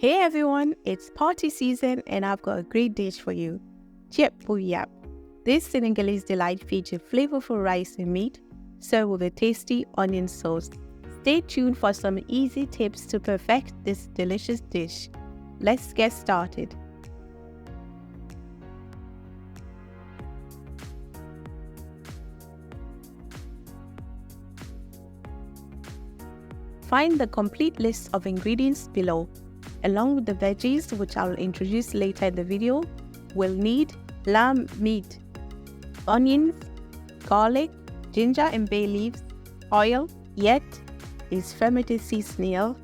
Hey everyone, it's party season and I've got a great dish for you. Ceeb bu yap. This Senegalese delight features flavorful rice and meat, served with a tasty onion sauce. Stay tuned for some easy tips to perfect this delicious dish. Let's get started. Find the complete list of ingredients below. Along with the veggies, which I'll introduce later in the video, we'll need lamb meat, onions, garlic, ginger and bay leaves, oil, yet is fermented sea snail,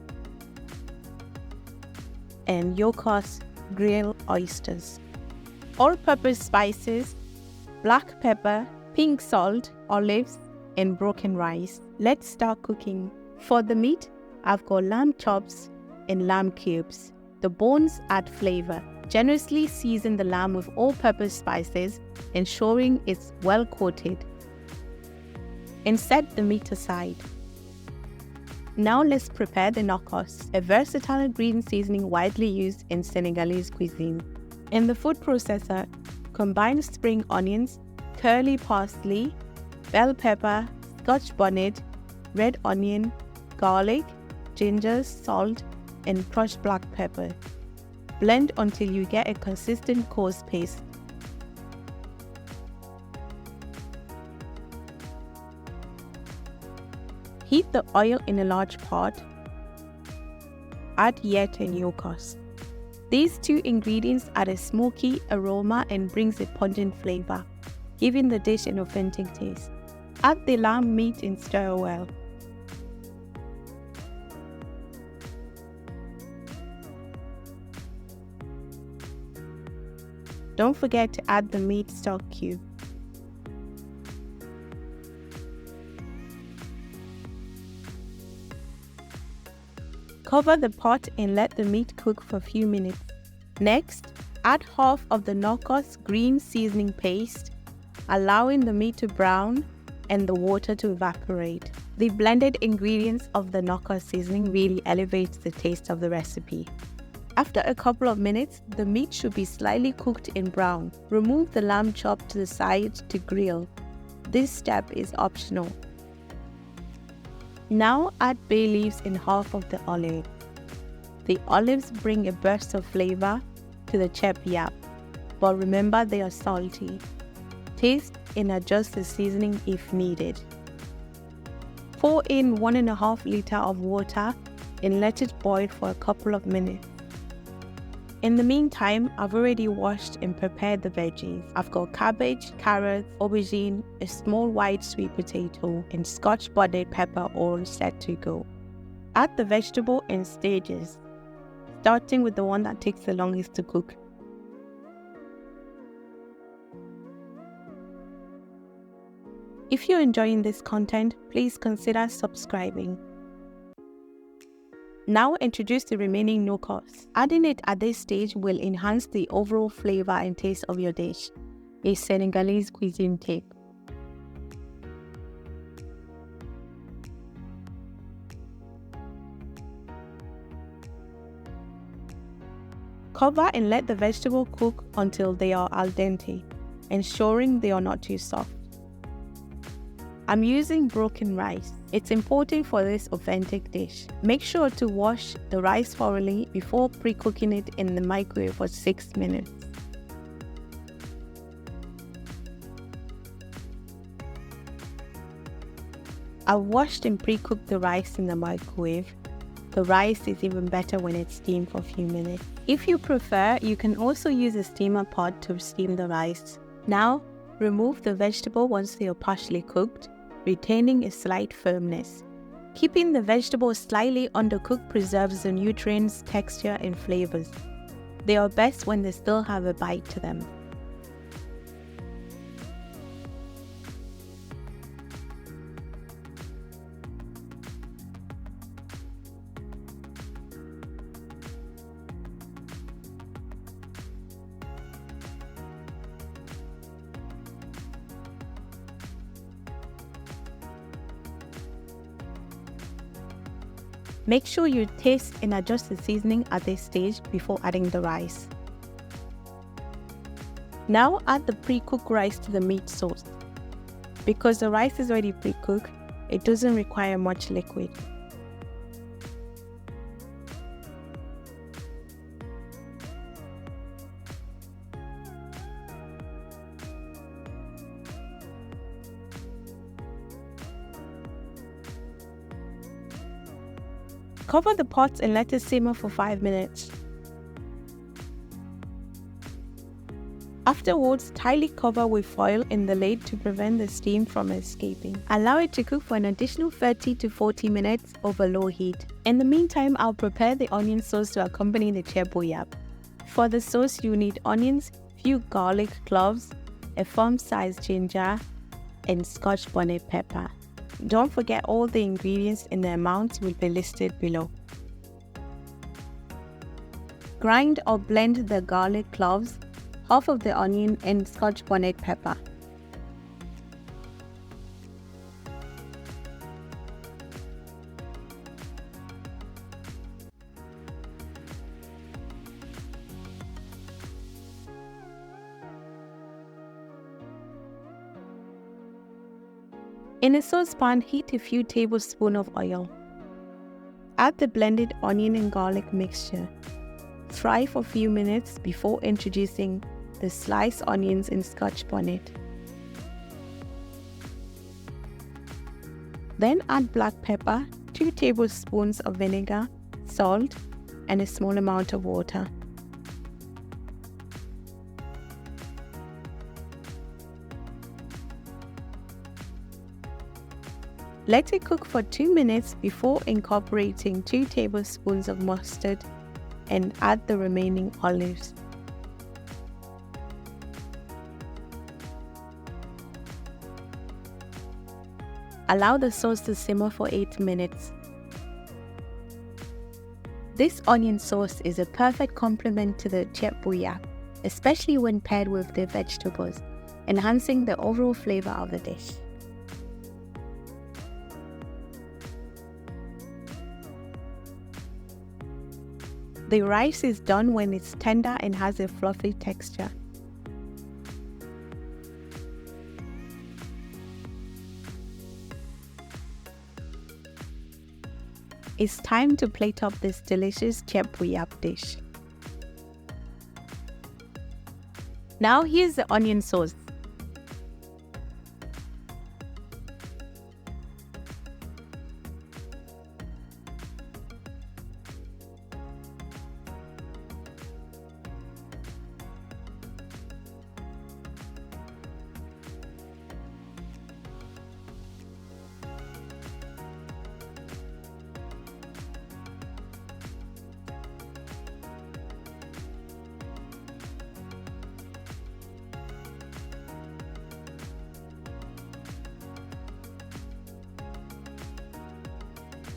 and Yokos grilled oysters. All-purpose spices, black pepper, pink salt, olives, and broken rice. Let's start cooking. For the meat, I've got lamb chops and lamb cubes. The bones add flavor. Generously season the lamb with all-purpose spices, ensuring it's well coated. And set the meat aside. Now let's prepare the knockoffs, a versatile green seasoning widely used in Senegalese cuisine. In the food processor, combine spring onions, curly parsley, bell pepper, scotch bonnet, red onion, garlic, ginger, salt, and crushed black pepper. Blend until you get a consistent coarse paste. Heat the oil in a large pot. Add yet and yokos. These two ingredients add a smoky aroma and brings a pungent flavor, giving the dish an authentic taste. Add the lamb meat and stir well. Don't forget to add the meat stock cube. Cover the pot and let the meat cook for a few minutes. Next, add half of the knockoffs green seasoning paste, allowing the meat to brown and the water to evaporate. The blended ingredients of the knockoff seasoning really elevates the taste of the recipe. After a couple of minutes, the meat should be slightly cooked and brown. Remove the lamb chop to the side to grill. This step is optional. Now add bay leaves and half of the olive. The olives bring a burst of flavor to the ceeb yap, but remember they are salty. Taste and adjust the seasoning if needed. Pour in 1.5 liters of water and let it boil for a couple of minutes. In the meantime, I've already washed and prepared the veggies. I've got cabbage, carrots, aubergine, a small white sweet potato, and scotch bonnet pepper all set to go. Add the vegetable in stages, starting with the one that takes the longest to cook. If you're enjoying this content, please consider subscribing. Now introduce the remaining knockoffs. Adding it at this stage will enhance the overall flavor and taste of your dish. A Senegalese cuisine tip. Cover and let the vegetable cook until they are al dente, ensuring they are not too soft. I'm using broken rice. It's important for this authentic dish. Make sure to wash the rice thoroughly before pre-cooking it in the microwave for 6 minutes. I've washed and pre-cooked the rice in the microwave. The rice is even better when it's steamed for a few minutes. If you prefer, you can also use a steamer pot to steam the rice. Now, remove the vegetable once they are partially cooked, retaining a slight firmness. Keeping the vegetables slightly undercooked preserves the nutrients, texture, and flavors. They are best when they still have a bite to them. Make sure you taste and adjust the seasoning at this stage before adding the rice. Now add the pre-cooked rice to the meat sauce. Because the rice is already pre-cooked, it doesn't require much liquid. Cover the pot and let it simmer for 5 minutes. Afterwards, tightly cover with foil in the lid to prevent the steam from escaping. Allow it to cook for an additional 30 to 40 minutes over low heat. In the meantime, I'll prepare the onion sauce to accompany the chep-bu yap. For the sauce, you need onions, few garlic cloves, a firm-sized ginger, and Scotch bonnet pepper. Don't forget all the ingredients and the amounts will be listed below. Grind or blend the garlic cloves, half of the onion and Scotch bonnet pepper. In a saucepan, heat a few tablespoons of oil. Add the blended onion and garlic mixture. Fry for a few minutes before introducing the sliced onions and Scotch bonnet. Then add black pepper, 2 tablespoons of vinegar, salt, and a small amount of water. Let it cook for 2 minutes before incorporating 2 tablespoons of mustard and add the remaining olives. Allow the sauce to simmer for 8 minutes. This onion sauce is a perfect complement to the chep-bu yap, especially when paired with the vegetables, enhancing the overall flavor of the dish. The rice is done when it's tender and has a fluffy texture. It's time to plate up this delicious chep-bu yap dish. Now here's the onion sauce.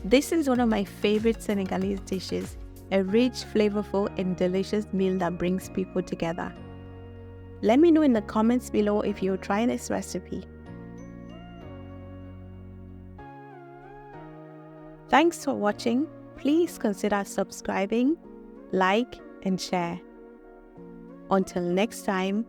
This is one of my favorite Senegalese dishes, a rich, flavorful and delicious meal that brings people together. Let me know in the comments below if you'll try this recipe. Thanks for watching. Please consider subscribing, like and share. Until next time,